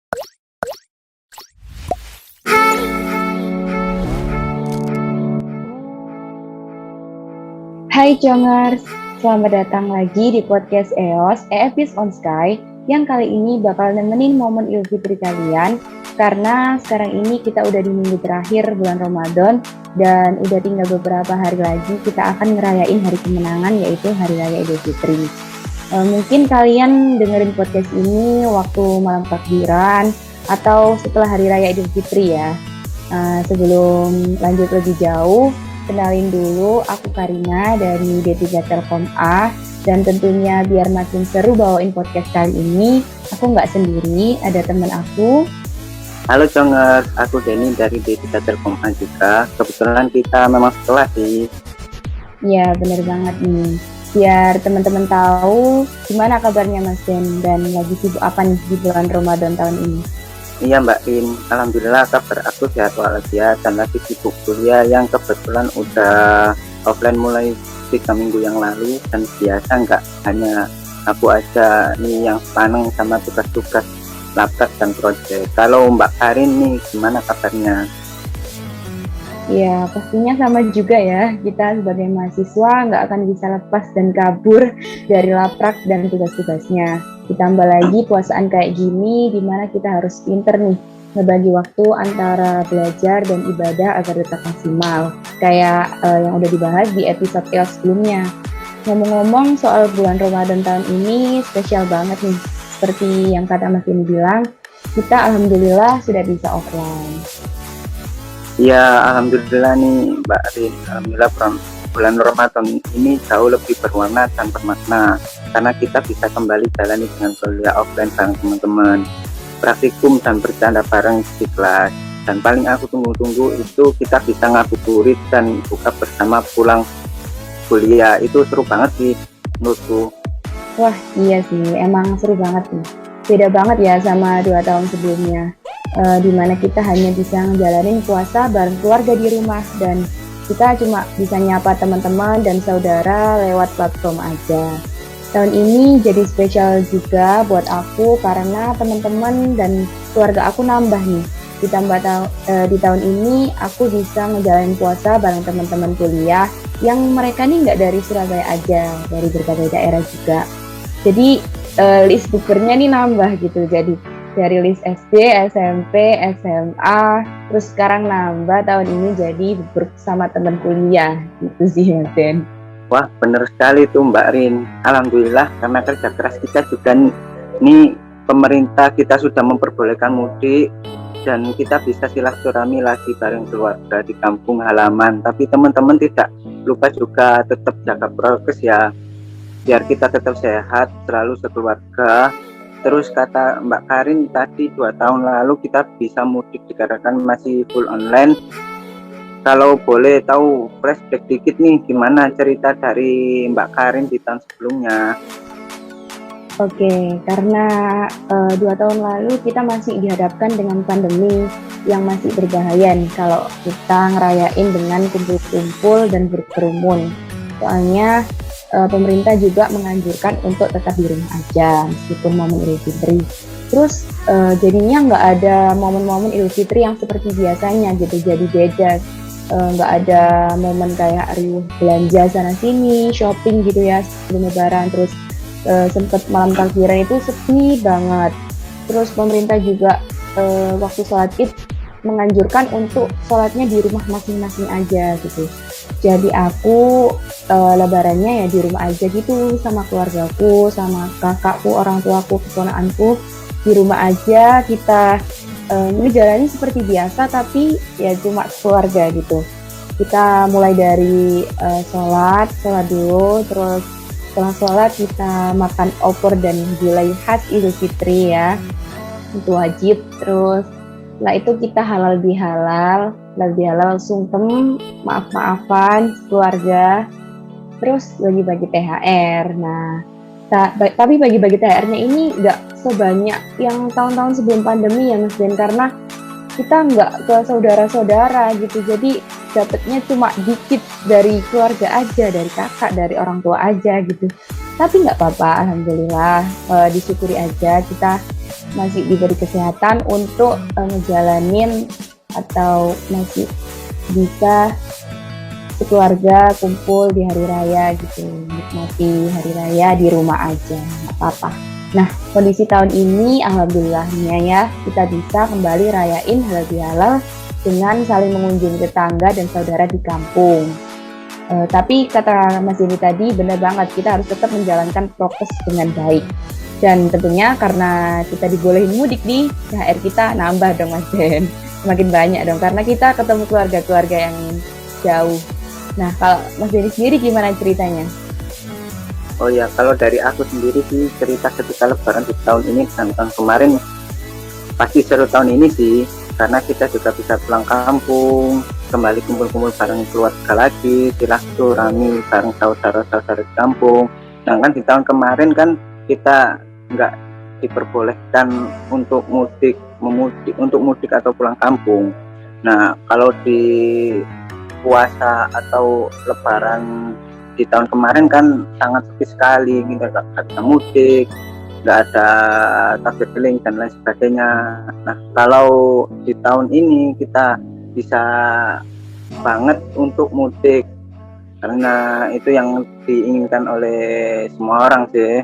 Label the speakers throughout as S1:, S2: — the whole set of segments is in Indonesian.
S1: Hai Jongers, selamat datang lagi di podcast EOS, EFIS on Sky, yang kali ini bakal nemenin momen Idul Fitri kalian, karena sekarang ini kita udah di minggu terakhir bulan Ramadan, dan udah tinggal beberapa hari lagi kita akan ngerayain hari kemenangan, yaitu Hari Raya Idul Fitri. Mungkin kalian dengerin podcast ini waktu malam takbiran, atau setelah Hari Raya Idul Fitri ya. Sebelum lanjut lebih jauh, kenalin dulu, aku Karina dari D3 Telkom A, dan tentunya biar makin seru bawain podcast kali ini, aku nggak sendiri, ada teman aku.
S2: Halo Jongers, aku Denny dari D3 Telkom A juga. Kebetulan kita memang sekelas sih.
S1: Ya, bener banget nih. Biar teman-teman tahu gimana kabarnya Mas Den, dan lagi sibuk apa nih di bulan Ramadan tahun ini.
S2: Iya Mbak Rin, alhamdulillah kabar aku sehat walafiat dan lagi sibuk kuliah yang kebetulan udah offline mulai 3 minggu yang lalu, dan biasa nggak hanya aku aja nih yang paneng sama tugas-tugas laptop dan proyek. Kalau Mbak Karin nih gimana kabarnya?
S1: Ya, pastinya sama juga ya, kita sebagai mahasiswa nggak akan bisa lepas dan kabur dari laprak dan tugas-tugasnya. Ditambah lagi puasaan kayak gini, dimana kita harus pinter nih, ngebagi waktu antara belajar dan ibadah agar tetap maksimal. Kayak yang udah dibahas di episode EOS sebelumnya. Ngomong-ngomong soal bulan Ramadan tahun ini, spesial banget nih. Seperti yang kata Mas Dini bilang, kita alhamdulillah sudah bisa offline.
S2: Ya alhamdulillah nih Mbak Rin, alhamdulillah bulan Ramadan ini jauh lebih berwarna dan bermakna karena kita bisa kembali jalani dengan kuliah offline bareng teman-teman, praktikum dan bercanda bareng di kelas. Dan paling aku tunggu-tunggu itu kita bisa ngabuburit dan buka bersama pulang kuliah. Itu seru banget sih menurutku.
S1: Wah iya sih, emang seru banget nih. Beda banget ya sama 2 tahun sebelumnya, dimana kita hanya bisa ngejalanin puasa bareng keluarga di rumah, dan kita cuma bisa nyapa teman-teman dan saudara lewat platform aja. Tahun ini jadi spesial juga buat aku karena teman-teman dan keluarga aku nambah nih. Ditambah di tahun ini aku bisa ngejalanin puasa bareng teman-teman kuliah yang mereka nih nggak dari Surabaya aja, dari berbagai daerah juga. Jadi list bukernya nih nambah gitu. Jadi dari list SD, SMP, SMA, terus sekarang nambah tahun ini jadi bersama teman kuliah gitu sih Mas Den.
S2: Wah bener sekali tuh Mbak Rin, alhamdulillah karena kerja keras kita juga nih pemerintah kita sudah memperbolehkan mudik dan kita bisa silaturahmi lagi bareng keluarga di kampung halaman. Tapi teman-teman tidak lupa juga tetap jaga prokes ya, biar kita tetap sehat selalu sekeluarga. Terus kata Mbak Karin tadi 2 tahun lalu kita bisa mudik dikarenakan masih full online. Kalau boleh tahu flashback dikit nih, gimana cerita dari Mbak Karin di tahun sebelumnya?
S1: Oke, karena 2 tahun lalu kita masih dihadapkan dengan pandemi yang masih berbahaya nih kalau kita ngerayain dengan kumpul-kumpul dan berkerumun. Soalnya pemerintah juga menganjurkan untuk tetap di rumah aja meskipun momen Idul Fitri. Terus jadinya nggak ada momen-momen Idul Fitri yang seperti biasanya gitu, jadi beda. Nggak ada momen kayak riuh belanja sana sini, shopping gitu ya sebelum lebaran. Terus sempet malam takbiran itu sepi banget. Terus pemerintah juga waktu sholat Id menganjurkan untuk sholatnya di rumah masing-masing aja gitu. Jadi aku lebarannya ya di rumah aja gitu sama keluargaku, sama kakakku, orang tuaku, keponakanku. Di rumah aja kita ngejalanin seperti biasa, tapi ya cuma keluarga gitu. Kita mulai dari sholat dulu, terus setelah sholat kita makan opor dan gulai khas Idul Fitri ya, itu wajib. Terus setelah itu kita halal bihalal sungkem, maaf-maafan keluarga, terus bagi-bagi THR. Nah, tapi bagi-bagi THR-nya ini nggak sebanyak yang tahun-tahun sebelum pandemi ya Mas Den, karena kita nggak ke saudara-saudara gitu, jadi dapetnya cuma dikit dari keluarga aja, dari kakak, dari orang tua aja gitu. Tapi nggak apa-apa, alhamdulillah, disyukuri aja, kita masih diberi kesehatan untuk ngejalanin atau masih bisa keluarga kumpul di hari raya gitu, nikmati hari raya di rumah aja, nggak apa-apa. Nah, kondisi tahun ini alhamdulillahnya ya kita bisa kembali rayain halal bihalal dengan saling mengunjungi tetangga dan saudara di kampung. Tapi kata Mas Denny tadi benar banget, kita harus tetap menjalankan prokes dengan baik. Dan tentunya karena kita dibolehin mudik nih, THR kita nambah dong Mas Den. Semakin banyak dong, karena kita ketemu keluarga-keluarga yang jauh. Nah, kalau Mas Denny sendiri gimana ceritanya?
S2: Oh ya, kalau dari aku sendiri sih cerita ketika lebaran di tahun ini dan tahun kemarin pasti seru tahun ini sih, karena kita juga bisa pulang kampung, kembali kumpul-kumpul bareng keluarga lagi, silaturahmi bareng saudara-saudara di kampung. Sedangkan di tahun kemarin kan kita nggak diperbolehkan untuk mudik atau pulang kampung. Nah, kalau di puasa atau lebaran di tahun kemarin kan sangat sepi sekali, kita nggak ada mudik, nggak ada takbir keliling dan lain sebagainya. Nah, kalau di tahun ini kita bisa banget untuk mudik karena itu yang diinginkan oleh semua orang sih.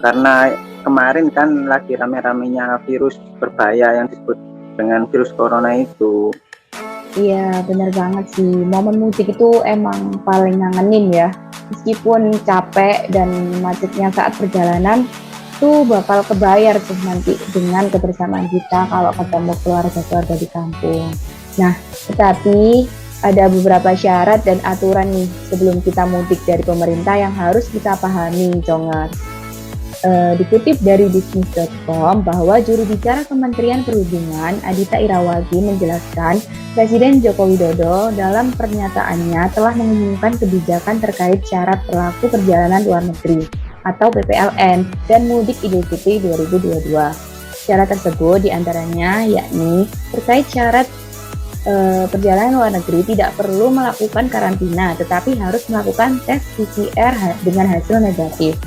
S2: Karena kemarin kan lagi rame-ramenya virus berbahaya yang disebut dengan virus corona itu.
S1: Iya, benar banget sih. Momen mudik itu emang paling ngangenin ya. Meskipun capek dan macetnya saat perjalanan, tuh bakal kebayar tuh nanti dengan kebersamaan kita kalau ketemu keluarga-keluarga di kampung. Nah, tetapi ada beberapa syarat dan aturan nih sebelum kita mudik dari pemerintah yang harus kita pahami, Jongers. Dikutip dari bisnis.com bahwa juru bicara Kementerian Perhubungan Adhita Irawadi menjelaskan Presiden Joko Widodo dalam pernyataannya telah mengumumkan kebijakan terkait syarat berlaku perjalanan luar negeri atau PPLN dan mudik Idul Fitri 2022. Syarat tersebut diantaranya yakni terkait syarat perjalanan luar negeri tidak perlu melakukan karantina tetapi harus melakukan tes PCR dengan hasil negatif.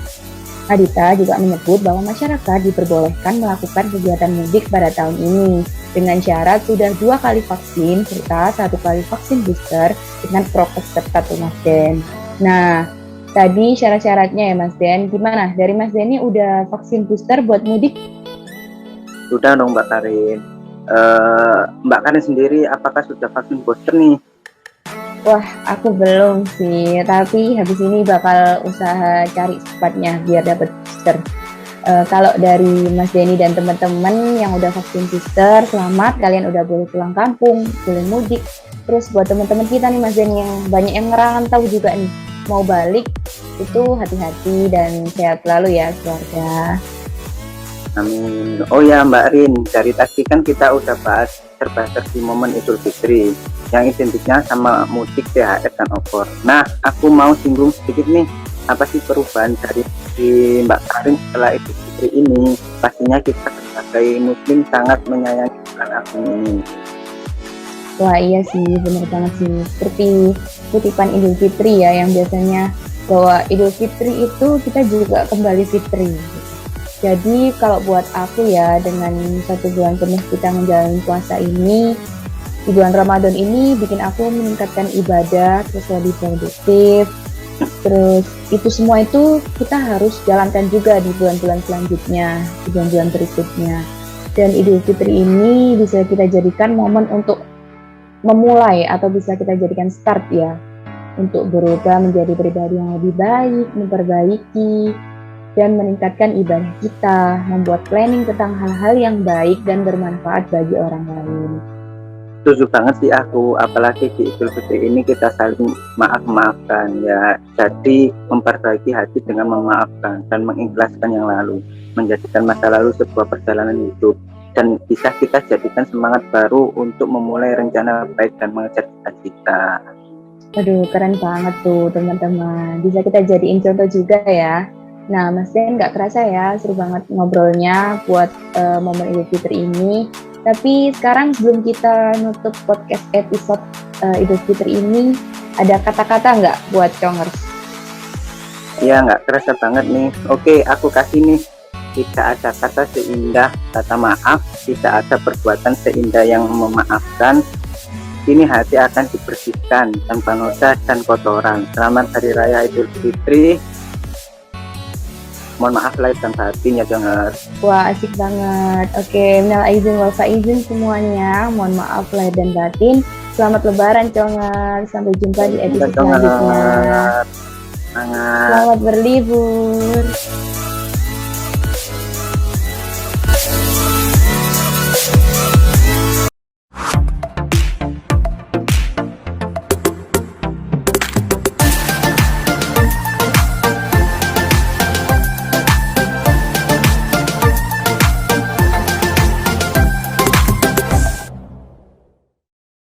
S1: Adhita juga menyebut bahwa masyarakat diperbolehkan melakukan kegiatan mudik pada tahun ini dengan syarat sudah 2 kali vaksin serta 1 kali vaksin booster dengan prokes ketat Mas Den. Nah, tadi syarat-syaratnya ya Mas Den, gimana? Dari Mas Den ini udah vaksin booster buat mudik?
S2: Sudah dong Mbak Karin. Mbak Karin sendiri apakah sudah vaksin booster nih?
S1: Wah, aku belum sih, tapi habis ini bakal usaha cari cepatnya biar dapat booster. Kalau dari Mas Denny dan teman-teman yang udah vaksin booster, selamat, kalian udah boleh pulang kampung, boleh mudik. Terus buat teman-teman kita nih Mas Denny yang banyak yang ngerantau juga nih, mau balik, itu hati-hati dan sehat selalu ya keluarga.
S2: Amin. Oh ya Mbak Rin, dari tadi kan kita udah bahas serba-serbi momen Idul Fitri yang identiknya sama mudik, THR, dan opor. Nah, aku mau singgung sedikit nih, apa sih perubahan dari Mbak Karin setelah Idul Fitri ini? Pastinya kita sebagai muslim sangat menyayangi bulan agung ini.
S1: Wah iya sih, bener banget sih. Seperti kutipan Idul Fitri ya, yang biasanya bahwa Idul Fitri itu kita juga kembali fitri. Jadi kalau buat aku ya, dengan 1 bulan penuh kita menjalani puasa ini, di bulan Ramadan ini bikin aku meningkatkan ibadah, terus lebih produktif, terus itu semua itu kita harus jalankan juga di bulan-bulan selanjutnya, di bulan-bulan berikutnya. Dan Idul Fitri ini bisa kita jadikan momen untuk memulai atau bisa kita jadikan start ya, untuk berubah menjadi pribadi yang lebih baik, memperbaiki, dan meningkatkan ibadah kita, membuat planning tentang hal-hal yang baik dan bermanfaat bagi orang lain.
S2: Setuju banget sih aku, apalagi di Idul Fitri ini kita saling maaf-maafkan ya. Jadi memperbaiki hati dengan memaafkan dan mengikhlaskan yang lalu, menjadikan masa lalu sebuah perjalanan hidup dan bisa kita jadikan semangat baru untuk memulai rencana baik dan mengejar cita-cita.
S1: Aduh, keren banget tuh teman-teman. Bisa kita jadiin contoh juga ya. Nah, Mas Den nggak kerasa ya, seru banget ngobrolnya buat momen Idul Fitri ini. Tapi sekarang sebelum kita nutup podcast episode Idul Fitri ini, ada kata-kata nggak buat Congers?
S2: Iya, nggak kerasa banget nih. Oke, aku kasih nih tidak ada kata seindah kata maaf, tidak ada perbuatan seindah yang memaafkan. Kini hati akan dibersihkan tanpa noda dan kotoran. Selamat Hari Raya Idul Fitri. Mohon maaf lahir dan batin ya Jongar.
S1: Wah, asik banget. Oke, minal aizin wal faizin semuanya. Mohon maaf lahir dan batin. Selamat Lebaran, Congar. Sampai jumpa di episode selanjutnya.
S2: Semangat.
S1: Selamat berlibur.